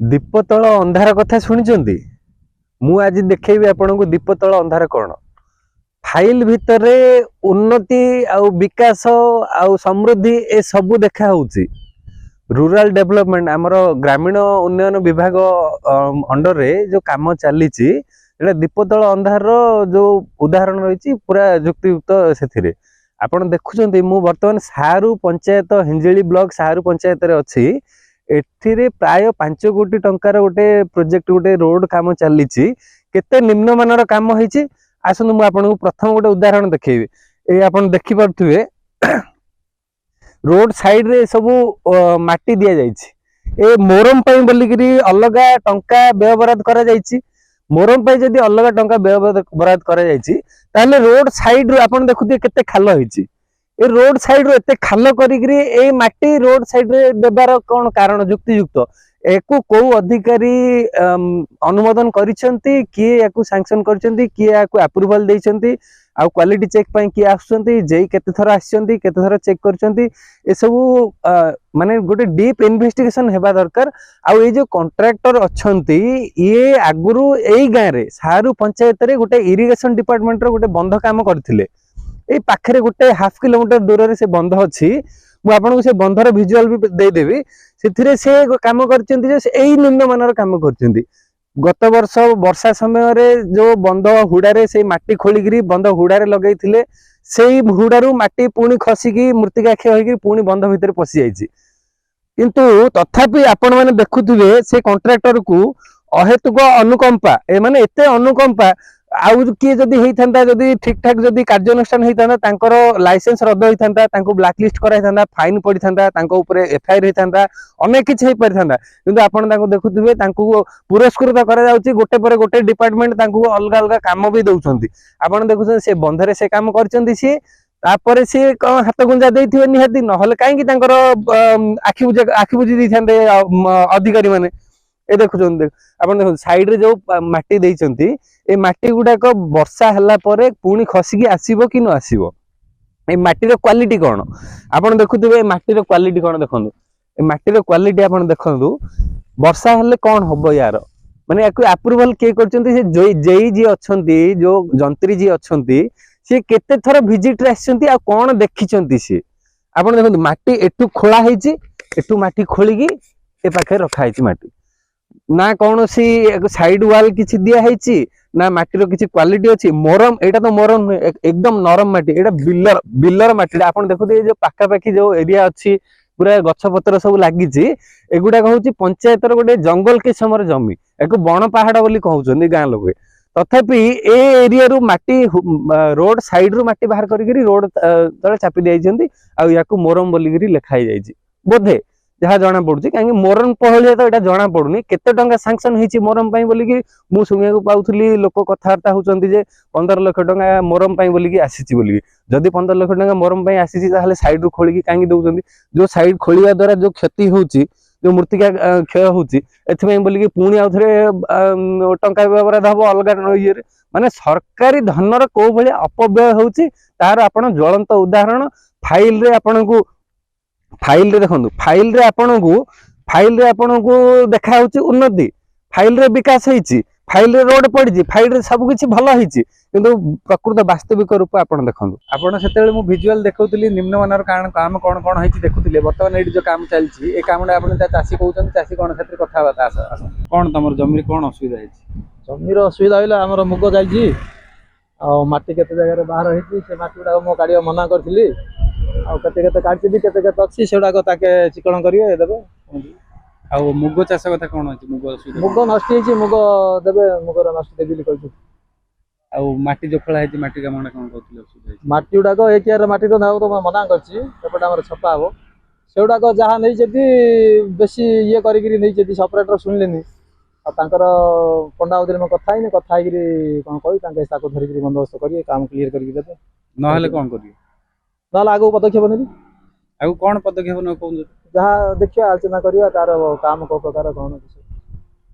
दीपतल अंधार कथा शुणी मु आज देखेबी आपन को दीपतल अंधार कौन फाइल भितर उन्नति आउ विकास आउ समृद्धि ए सबू देखा होउची। रूरल डेवलपमेंट आमर ग्रामीण उन्नयन विभाग अंडर रे जो काम चली दीपतल अंधार जो उदाहरण रही पूरा युक्तियुक्त से आपन देखुं मु बर्तमान सारू पंचायत हिंजिली ब्लॉक सारू पंचायत रे अच्छी एथिरे प्राय 5 कोटी टंकार गोटे प्रोजेक्ट गोटे रोड काम चली केते निम्न मानर काम होईची। आसनु मु आपन को प्रथम गोटे उदाहरण देखेबी। ए आपन देखि परथुवे रोड साइड रे सबु माटी दिया जाईची। ए मोरम पई बोलिकरी अलगा टंका व्यय बराद करा जाईची। मोरम पई जदी अलगा टंका व्यय बराद करा जाईची ताले रोड साइड रो आपन देखुते केते खाल होईची। ए रोड साइड रो एते खाल करिकरी ए माटी रोड साइड रे देबार कोन कारण युक्तियुक्त एको को अधिकारी अनुमोदन करिसेंती किए याकू सैंक्शन करिसेंती किए याकू अप्रूवल देइसेंती आ क्वालिटी चेक पई किए आसुसेंती जेई केते थरा आसेंती केते थरा चेक करिसेंती ए सब माने गोटे डीप इन्वेस्टिगेशन हेबा दरकार। आ ए जो कॉन्ट्रैक्टर अछंती ये आगुरु एई गां रे सारू पंचायत रे गोटे इरिगेशन डिपार्टमेंट रो गोटे बंध काम करथिले। ए पाखरे गोटे हाफ किलोमीटर दूर रे से बंध अछि। मु आपन को से बंधर विजुअल भी दे देबी। सेथिरे से काम करचंती जे एई निम्न मानर काम करचंती। गत वर्ष वर्षा समय रे जो बंध हुडारे से माटी खोलिगिरी बंध हुडारे लगैथिले सेई हुडारू माटी पुणी खसिकी मृत्तिका क्षय होइकी पुणी बंध भितर पसि जाईची। किंतु तथापि आपण माने देखुथिबे से कॉन्ट्रैक्टर को अहेतुक अनुकंपा ए माने एते अनुकंपा आउ किए जदि हेइथांता जदि ठीक ठाक जदि कार्यानुष्ठान हेइथांता तांकर लाइसेंस रद्द हेइथांता तांको ब्लैक लिस्ट करा हेइथांता फाइन पडिथांता तांको ऊपर एफआईआर हेइथांता अनेक किछ हेइ परिथांता। किंतु आपण तांको देखुथिबे तांको पुरस्कृत करा जाउची गोटे पर गोटे डिपार्टमेंट तांको अलग अलग काम भी दउछंती। आपण देखुछन से बंधरे से काम करचंती सी तापरे से हाथ गुंजा देइथिबे निहाती नहले काहे कि तांकर आखि बुझी दैथांते अधिकारी माने। ए देखुछन देख आपण देखुन साइड रे जो माटी देइचंती ए माटी गुडाक वर्षा हला परे पुणी खसिकी आसीबो कि न आसीबो ए माटीर क्वालिटी कोन आपण देखुथिबे। ए माटीर क्वालिटी कोन देखंदु ए माटीर क्वालिटी आपण देखंदु वर्षा हले कोन हबो यार माने याकू अप्रूवल के करचंती से जेई जी अछंती जो जंत्री जी अछंती से केते थर विजिट रे आछंती आ कोन देखिचंती से आपण देखंदु माटी एटू खोला हेची एटू माटी खोलिगी ए पाखे रखा हेची माटी ना कौन सी साइड वाल किछि दिया हेची ना माटीर किछि क्वालिटी अछि। मोरम एटा तो मोरम एकदम नरम माटी एटा बिल्लर बिल्लर माटी आपण देखुते जो पाखा पाखी जो एरिया अछि पूरा गछ पत्र सब लागिछि एगुडा होउछि पंचायत रो गोटे जंगल किस्मर जमी एको बण पहाड़ बोली कहउछन गां लोग। तथापि ए एरिया रो माटी रोड साइड रो माटी बाहर करिकरी रोड तळे चापी देइछंती आ याकू मोरम बोलिकरी लेखाई जाइछि बोधे जहाँ जना पड़ुछि कहीं मोरम पहले तो एटा जना पड़ुनी केते टंका सैंक्शन हेछि मोरम पई बोली कि मु सुनिया को पाउथली लोक कथार्ता होचंती जे 15 लाख टंका मोरम पई बोली कि आसीछि बोली जदी 15 लाख टंका मोरम पई आसीछि ताहले साइड रो खोली कि कांगी दउचंती जो साइड खोलिया द्वारा जो क्षति होउछि जो मूर्तिका क्षय होउछि एथि बोली कि पुणी आ थरे टंका व्यवहार हबो अलगा ये माने सरकारी धनर को भली अपव्यय होउछि तार आपण ज्वलंत उदाहरण फाइल रे आपण को फाइल रे देखंतु फाइल रे आपण को देखा होची उन्नति फाइल रे विकास हेची फाइल रे रोड पड़िची फाइल रे सब किछि भलो हेची किंतु प्रकृत वास्तविक रूप आपण देखंतु आपण सेतेले मु विजुअल देखौतली निम्न मानर कारण काम कोन कोन हेची देखुतले वर्तमान एडी जो काम चलची ए काम आपण चासी कहउछन चासी कोन क्षेत्र कथा बात आस कोन तमर जमीर कोन असुविधा हेची जमीर असुविधा होइला हमर मुग जाईची आ माटी केते जगह रे बाहर हेची से माटीडा मो काडियो मना करथिली आ केते केते काटि दी केते केते अछि सेडा को ताके चिकण करियो ए देबे आ मुग चाष कथा कोन अछि मुग असुविधा मुग नष्ट हेची मुग देबे मुगर नष्ट देबिली कहछु आ माटी जो खळा हेची माटी कामणा कोन कहथिले असुविधा माटीडा को एक यार माटी तो नाउ तो मना करछि एपटा हमर छपा हो सेडा को जहा नै जदी बेसी ये करिगिरी नै जदी ऑपरेटर सुनलेनी आ तांकर पंडा उदरे में कथा हिने कथा हिगिरी कोन कहि तांके ताको धरिगिरी बंदोबस्त करिए काम क्लियर करके देबे न हले कोन करिए ना लागो पदक्षेप नेबी आउ कोन पदक्षेप न कोन जहाँ देखिए आलोचना करिया तार काम को प्रकार कोन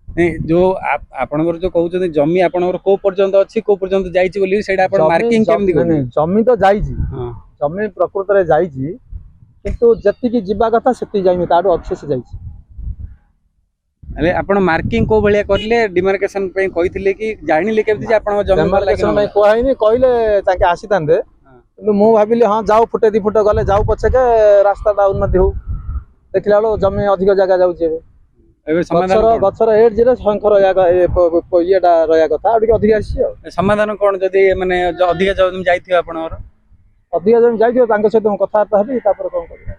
नहीं जो आपनकर जो कहउछन जमी आपनकर को पर्यंत अछि को पर्यंत जाईची बोली सेडा आपण मार्किंग केम दिगो जमी तो जाईची हां जमी प्रकृत रे जाईची किंतु जति की जिबा कथा सेति जाईमी ताडो अच्छे से जाईची ହେଲେ ଆପଣ ମାର୍କିଂ କୋଉ ଭଳିଆ କରିଲେ ଡିମାର୍କେସନ ପାଇଁ କହିଥିଲେ କି ଜାଣିଲେ କେମିତି ଯେ ଆପଣଙ୍କ ଜମି ଭଲ ଡେମାର୍କେସନ ଲାଗିବ? ପାଇଁ କୁହା ହେଇନି, କହିଲେ ତାଙ୍କେ ଆସିଥାନ୍ତେ, କିନ୍ତୁ ମୁଁ ଭାବିଲି ହଁ ଯାଉ ଫୁଟେ ଦି ଫୁଟ ଗଲେ ଯାଉ ପଛକେ ରାସ୍ତାଟା ଉନ୍ନତି ହଉ। ଦେଖିଲା ବେଳକୁ ଜମି ଅଧିକ ଜାଗା ଯାଉଛି ଏବେ। ଏବେ ସମାଧାନ ଗଛର କଣ? ଗଛର ଏଡ୍ଜରେ ଶଙ୍ଖ ରହିବା ଇଏଟା ରହିବା କଥା ଆଉ ଟିକେ ଅଧିକ ଆସିଛି ଆଉ। ସମାଧାନ କଣ ଯଦି ମାନେ ଅଧିକା ଜମି ଯାଇଥିବ ଆପଣଙ୍କର? ଅଧିକ ଜମି ଯାଇଥିବ ତାଙ୍କ ସହିତ ମୁଁ କଥାବାର୍ତ୍ତା ହେବି, ତାପରେ କଣ କରିବି।